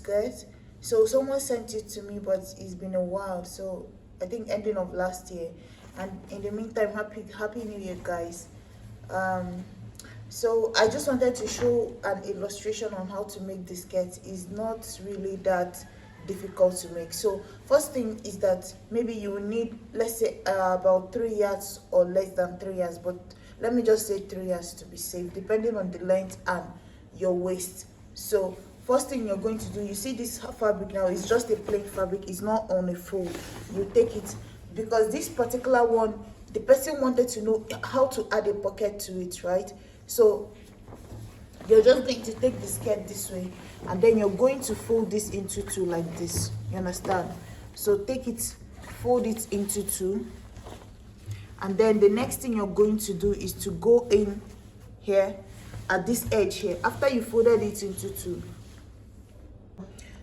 skirt. So someone sent it to me, but it's been a while, so I think ending of last year. And in the meantime, happy new year, guys. So I just wanted to show an illustration on how to make this skirt. It's not really that difficult to make. So first thing is that maybe you will need, let's say, about 3 yards or less than 3 yards, but let me just say 3 yards to be safe, depending on the length and your waist. So first thing you're going to do, you see this fabric now, it's just a plain fabric, it's not on a fold. You take it, because this particular one, the person wanted to know how to add a pocket to it, right? So you're just going to take the skirt this way, and then you're going to fold this into two like this. You understand? So take it, fold it into two, and then the next thing you're going to do is to go in here at this edge here after you folded it into two.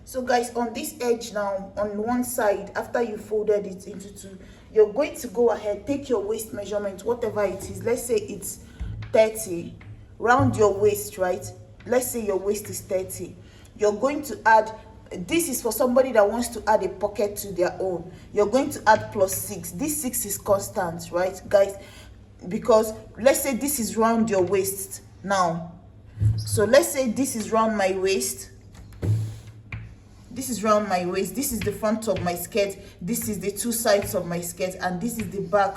So guys, on this edge now, on one side, after you folded it into two, you're going to go ahead, take your waist measurement, whatever it is. Let's say it's 30, round your waist, right? Let's say your waist is 30. You're going to add, this is for somebody that wants to add a pocket to their own. You're going to add +6. This 6 is constant, right, guys? Because let's say this is round your waist now. So let's say this is round my waist. This is round my waist. This is the front of my skirt. This is the two sides of my skirt, and this is the back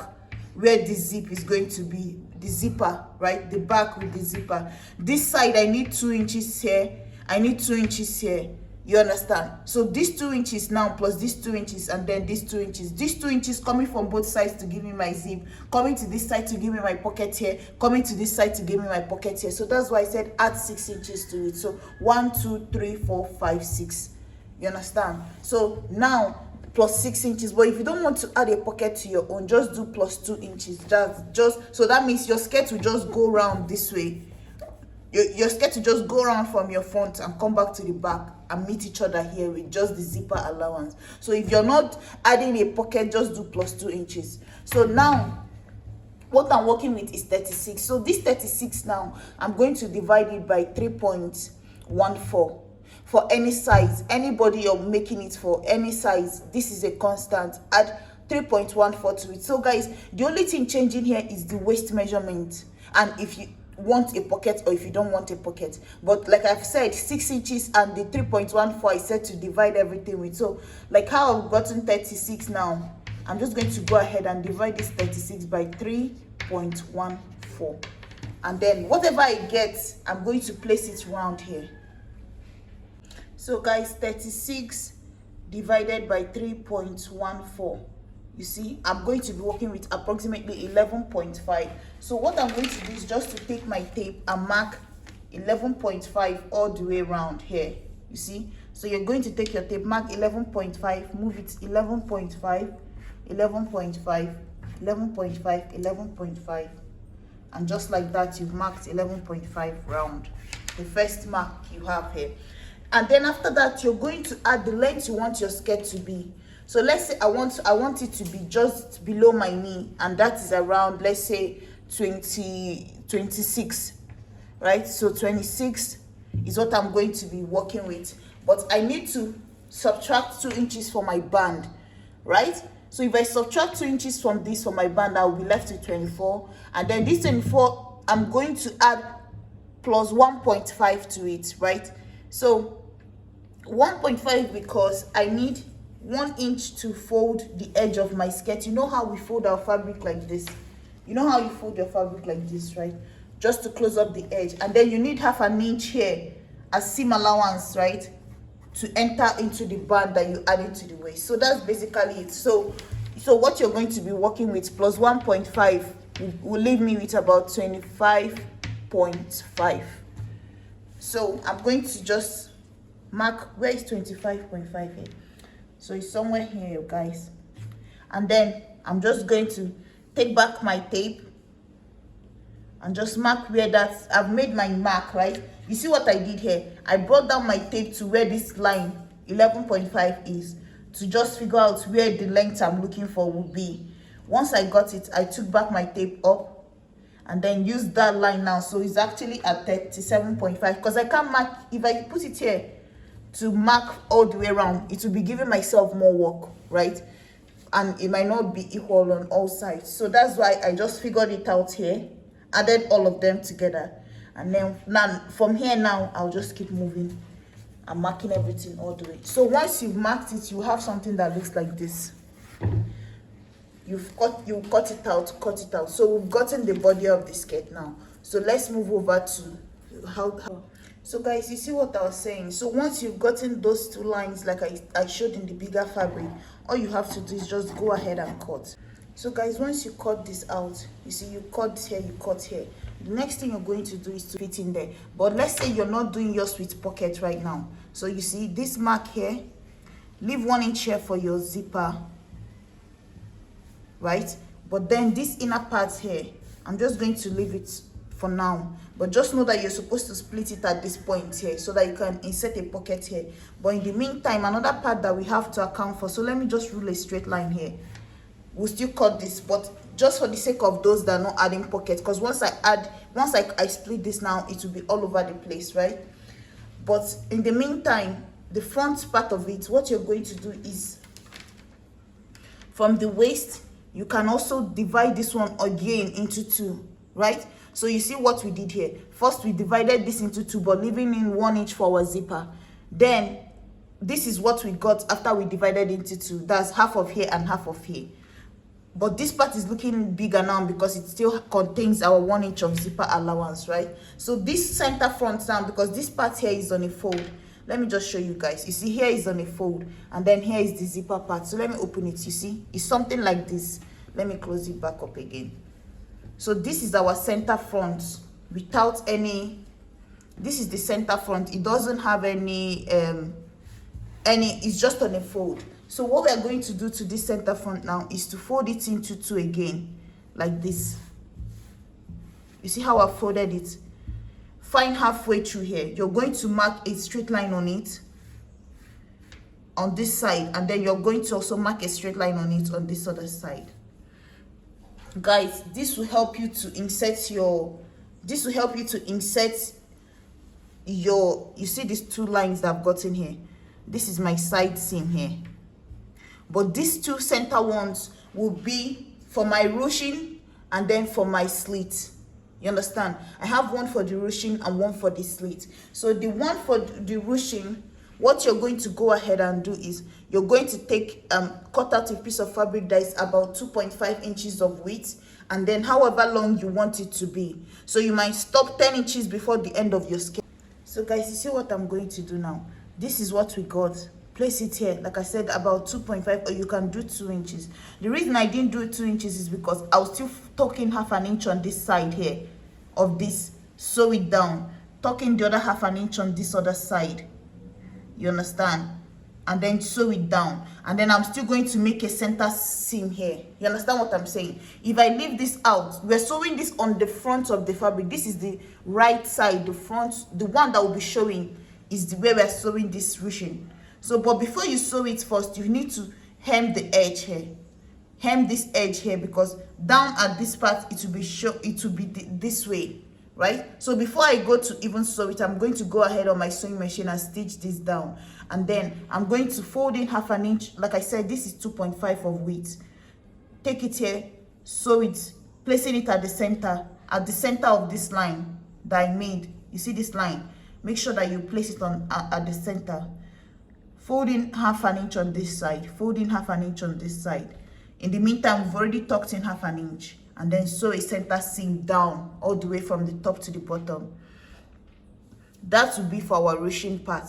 where the zip is going to be, the zipper, right? The back with the zipper. This side I need 2 inches here, I need 2 inches here. You understand? So these 2 inches now plus these 2 inches, and then these 2 inches. These 2 inches coming from both sides to give me my zip, coming to this side to give me my pocket here, coming to this side to give me my pocket here. So that's why I said add 6 inches to it. So 1, 2, 3, 4, 5, 6. You understand? So now +6 inches. But if you don't want to add a pocket to your own, just do +2 inches. Just so that means your skirt will just go around this way. Your skirt will just go around from your front and come back to the back and meet each other here with just the zipper allowance. So if you're not adding a pocket, just do +2 inches. So now what I'm working with is 36. So this 36 now, I'm going to divide it by 3.14. For any size, anybody you're making it for, any size, this is a constant. Add 3.14 to it. So guys, the only thing changing here is the waist measurement, and if you want a pocket or if you don't want a pocket. But like I've said, 6 inches and the 3.14 I said to divide everything with. So like how I've gotten 36 now, I'm just going to go ahead and divide this 36 by 3.14, and then whatever I get, I'm going to place it round here. So guys, 36 divided by 3.14. You see, I'm going to be working with approximately 11.5. So what I'm going to do is just to take my tape and mark 11.5 all the way around here. You see, so you're going to take your tape, mark 11.5, move it 11.5, 11.5, 11.5, 11.5, and just like that, you've marked 11.5 round, the first mark you have here. And then after that, you're going to add the length you want your skirt to be. So let's say I want it to be just below my knee, and that is around, let's say 26, right? So 26 is what I'm going to be working with, but I need to subtract 2 inches for my band, right? So if I subtract 2 inches from this for my band, I will be left with 24, and then this 24 I'm going to add plus 1.5 to it, right? So 1.5 because I need 1 inch to fold the edge of my skirt. You know how we fold our fabric like this? You know how you fold your fabric like this, right? Just to close up the edge. And then you need 1/2 inch here as seam allowance, right? To enter into the band that you added to the waist. So that's basically it. So what you're going to be working with plus 1.5 will leave me with about 25.5. So I'm going to just mark, where is 25.5 here? So it's somewhere here, guys. And then I'm just going to take back my tape and just mark where that's, I've made my mark, right? You see what I did here? I brought down my tape to where this line 11.5 is, to just figure out where the length I'm looking for would be. Once I got it, I took back my tape up and then used that line now. So it's actually at 37.5, because I can't mark, if I put it here to mark all the way around, it will be giving myself more work, right? And it might not be equal on all sides. So that's why I just figured it out here, added all of them together, and then now from here now I'll just keep moving and marking everything all the way. So once you've marked it, you have something that looks like this. You cut it out. So we've gotten the body of the skirt now. So let's move over to how. So guys, you see what I was saying? So once you've gotten those two lines like I showed in the bigger fabric, all you have to do is just go ahead and cut. So guys, once you cut this out, you see you cut here, you cut here. The next thing you're going to do is to fit in there. But let's say you're not doing yours with pocket right now. So you see this mark here, leave 1 inch here for your zipper, right? But then this inner part here, I'm just going to leave it for now, but just know that you're supposed to split it at this point here so that you can insert a pocket here. But in the meantime, another part that we have to account for, so let me just rule a straight line here. We'll still cut this, but just for the sake of those that are not adding pocket, because once I split this now, it will be all over the place, right? But in the meantime, the front part of it, what you're going to do is from the waist, you can also divide this one again into two, right? So you see what we did here. First, we divided this into two, but leaving in 1 inch for our zipper. Then, this is what we got after we divided into two. That's half of here and half of here. But this part is looking bigger now because it still contains our 1 inch of zipper allowance, right? So this center front now, because this part here is on a fold. Let me just show you guys. You see here is on a fold, and then here is the zipper part. So let me open it. You see, it's something like this. Let me close it back up again. So this is our center front without any, this is the center front. It doesn't have any, it's just on a fold. So what we are going to do to this center front now is to fold it into two again, like this. You see how I folded it? Find halfway through here. You're going to mark a straight line on it, on this side, and then you're going to also mark a straight line on it on this other side. Guys, this will help you to insert your, you see these two lines that I've gotten here. This is my side seam here. But these two center ones will be for my ruching and then for my slit. You understand? I have one for the ruching and one for the slit. So the one for the ruching, what you're going to go ahead and do is you're going to take cut out a piece of fabric that is about 2.5 inches of width, and then however long you want it to be. So you might stop 10 inches before the end of your skirt. So guys, you see what I'm going to do now? This is what we got. Place it here, like I said, about 2.5, or you can do 2 inches. The reason I didn't do 2 inches is because I was still tucking half an inch on this side here of this, sew it down, tucking the other half an inch on this other side. You understand? And then sew it down, and then I'm still going to make a center seam here. You understand what I'm saying? If I leave this out, we're sewing this on the front of the fabric. This is the right side, the front, the one that will be showing is the way we're sewing this ruching. So but before you sew it first, you need to hem the edge here, hem this edge here, because down at this part it will be this way, right? So before I go to even sew it, I'm going to go ahead on my sewing machine and stitch this down, and then I'm going to fold in half an inch. Like I said, this is 2.5 of width. Take it here, sew it, placing it at the center of this line that I made. You see this line? Make sure that you place it on at the center. Fold in half an inch on this side, fold in half an inch on this side. In the meantime, we've already tucked in half an inch, and then sew a center seam down all the way from the top to the bottom. That will be for our ruching part.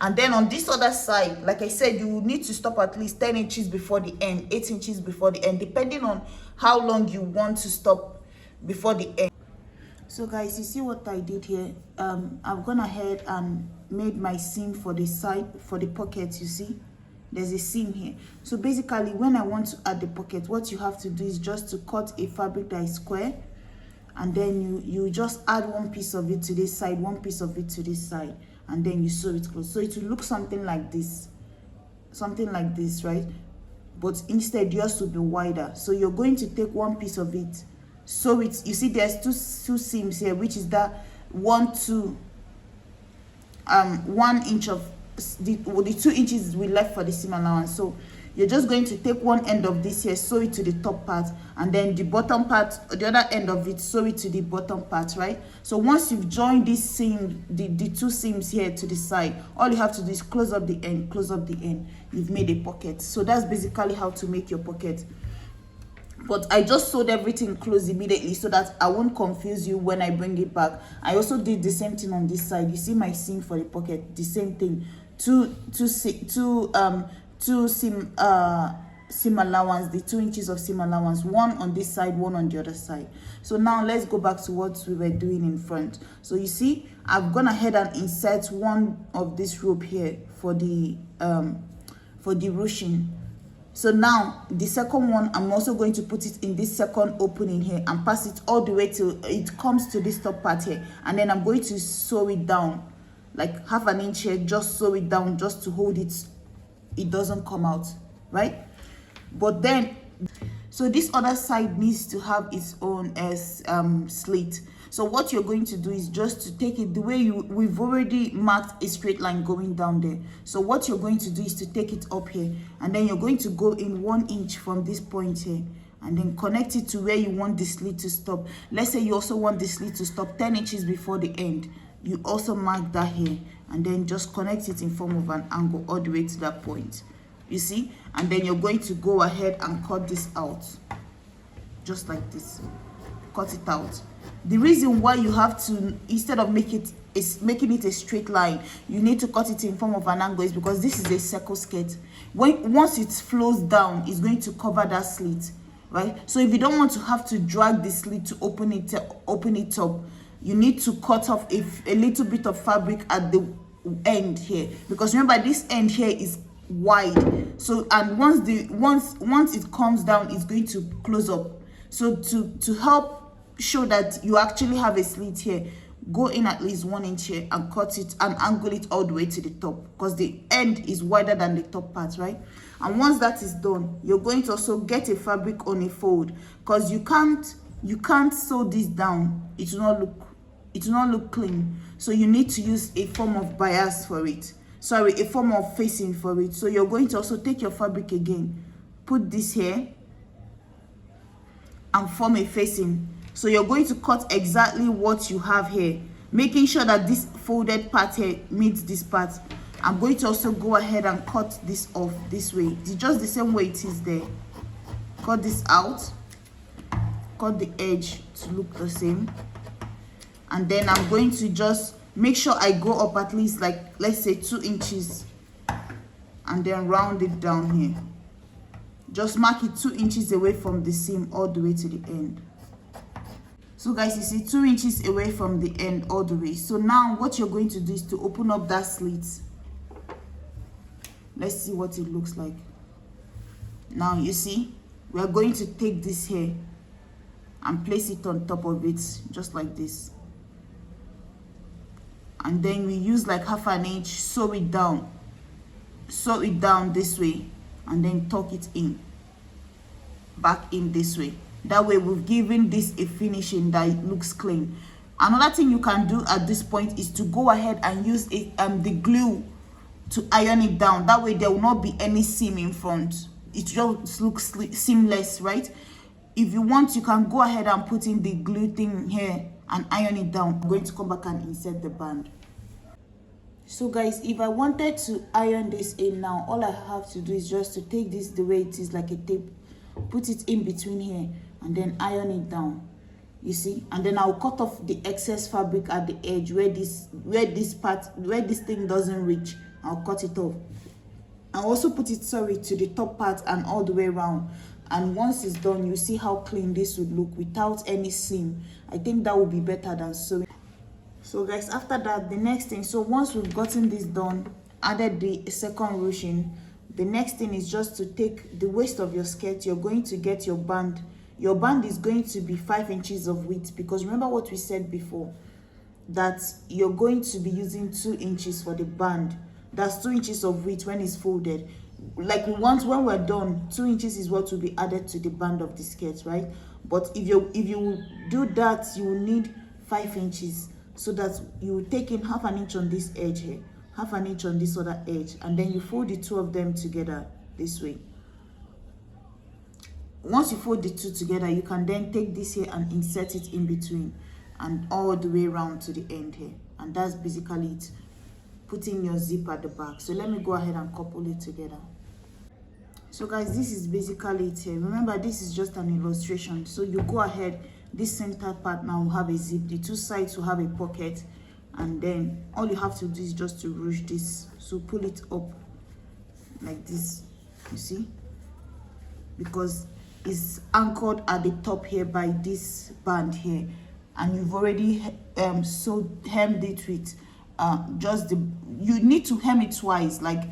And then on this other side, like I said, you will need to stop at least 10 inches before the end, 8 inches before the end, depending on how long you want to stop before the end. So guys, you see what I did here? I've gone ahead and made my seam for the side, for the pocket. You see there's a seam here. So basically, when I want to add the pocket, what you have to do is just to cut a fabric that is square, and then you just add one piece of it to this side, one piece of it to this side, and then you sew it close. So it will look something like this, right? But instead yours will be wider. So you're going to take one piece of it, sew it. You see there's two seams here, which is that 1 inch of the 2 inches we left for the seam allowance. So you're just going to take one end of this here, sew it to the top part, and then the bottom part, the other end of it, sew it to the bottom part, right? So once you've joined this seam, the 2 seams here to the side, all you have to do is close up the end, close up the end. You've made a pocket. So that's basically how to make your pocket. But I just sewed everything close immediately so that I won't confuse you when I bring it back. I also did the same thing on this side. You see my seam for the pocket, the same thing. Two seam allowance, the 2 inches of seam allowance, one on this side, one on the other side. So now let's go back to what we were doing in front. So you see, I've gone ahead and insert one of this rope here for the ruching. So now the second one, I'm also going to put it in this second opening here and pass it all the way till it comes to this top part here, and then I'm going to sew it down like half an inch here, just sew it down just to hold it, it doesn't come out, right? But then, so this other side needs to have its own slit. So what you're going to do is just to take it the way we've already marked a straight line going down there. So what you're going to do is to take it up here, and then you're going to go in 1 inch from this point here, and then connect it to where you want the slit to stop. Let's say you also want the slit to stop 10 inches before the end. You also mark that here, and then just connect it in form of an angle all the way to that point. You see? And then you're going to go ahead and cut this out. Just like this. Cut it out. The reason why you have to, instead of making it a straight line, you need to cut it in form of an angle is because this is a circle skirt. Once it flows down, it's going to cover that slit, right? So if you don't want to have to drag the slit to open it up, you need to cut off a little bit of fabric at the end here, because remember this end here is wide. So and once it comes down, it's going to close up. So to help show that you actually have a slit here, go in at least 1 inch here and cut it and angle it all the way to the top, because the end is wider than the top part, right? And once that is done, you're going to also get a fabric on a fold, because you can't sew this down. It will not look clean. So you need to use a form of bias for it, a form of facing for it. So you're going to also take your fabric again, put this here and form a facing. So you're going to cut exactly what you have here, making sure that this folded part here meets this part. I'm going to also go ahead and cut this off this way. It's just the same way it is there. Cut this out, cut the edge to look the same. And then I'm going to just make sure I go up at least, like, let's say 2 inches, and then round it down here. Just mark it 2 inches away from the seam all the way to the end. So guys, you see 2 inches away from the end all the way. So now what you're going to do is to open up that slit. Let's see what it looks like. Now you see, we are going to take this here and place it on top of it, just like this. And then we use like half an inch, sew it down this way, and then tuck it in, back in this way. That way we've given this a finishing that it looks clean. Another thing you can do at this point is to go ahead and use the glue to iron it down. That way there will not be any seam in front. It just looks seamless, right? If you want, you can go ahead and put in the glue thing here and iron it down. I'm going to come back and insert the band. So guys, if I wanted to iron this in now, all I have to do is just to take this the way it is, like a tape, put it in between here, and then iron it down. You see, and then I'll cut off the excess fabric at the edge where this thing doesn't reach. I'll cut it off. I'll also put it, to the top part and all the way around. And once it's done, you see how clean this would look without any seam. I think that would be better than sewing. So guys, after that, the next thing, so once we've gotten this done, added the second ruching, the next thing is just to take the waist of your skirt. You're going to get your band. Your band is going to be 5 inches of width, because remember what we said before, that you're going to be using 2 inches for the band. That's 2 inches of width when it's folded. Like when we're done, 2 inches is what will be added to the band of the skirt, right? But if you do that, you will need 5 inches, so that you will take in half an inch on this edge here, half an inch on this other edge, and then you fold the two of them together this way. Once you fold the two together, you can then take this here and insert it in between and all the way around to the end here, and that's basically it. Putting your zip at the back. So let me go ahead and couple it together. So guys, this is basically it here. Remember, this is just an illustration. So you go ahead, this center part now will have a zip, the two sides will have a pocket, and then all you have to do is just to ruche this. So pull it up like this, you see, because it's anchored at the top here by this band here, and you've already hemmed it with just the, you need to hem it twice, like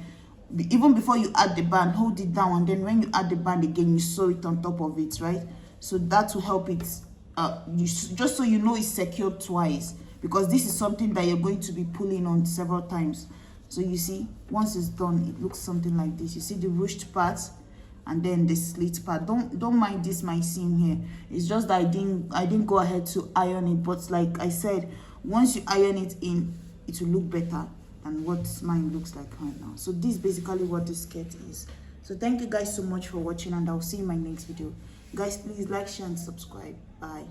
even before you add the band, hold it down, and then when you add the band again, you sew it on top of it, right? So that will help it, just so you know it's secured twice, because this is something that you're going to be pulling on several times. So you see, once it's done, it looks something like this. You see the ruched part and then the slit part. Don't mind this my seam here. It's just that I didn't go ahead to iron it, but like I said, once you iron it in, it will look better than what mine looks like right now. So this is basically what this skirt is. So thank you guys so much for watching, and I'll see you in my next video. Guys, please like, share, and subscribe. Bye.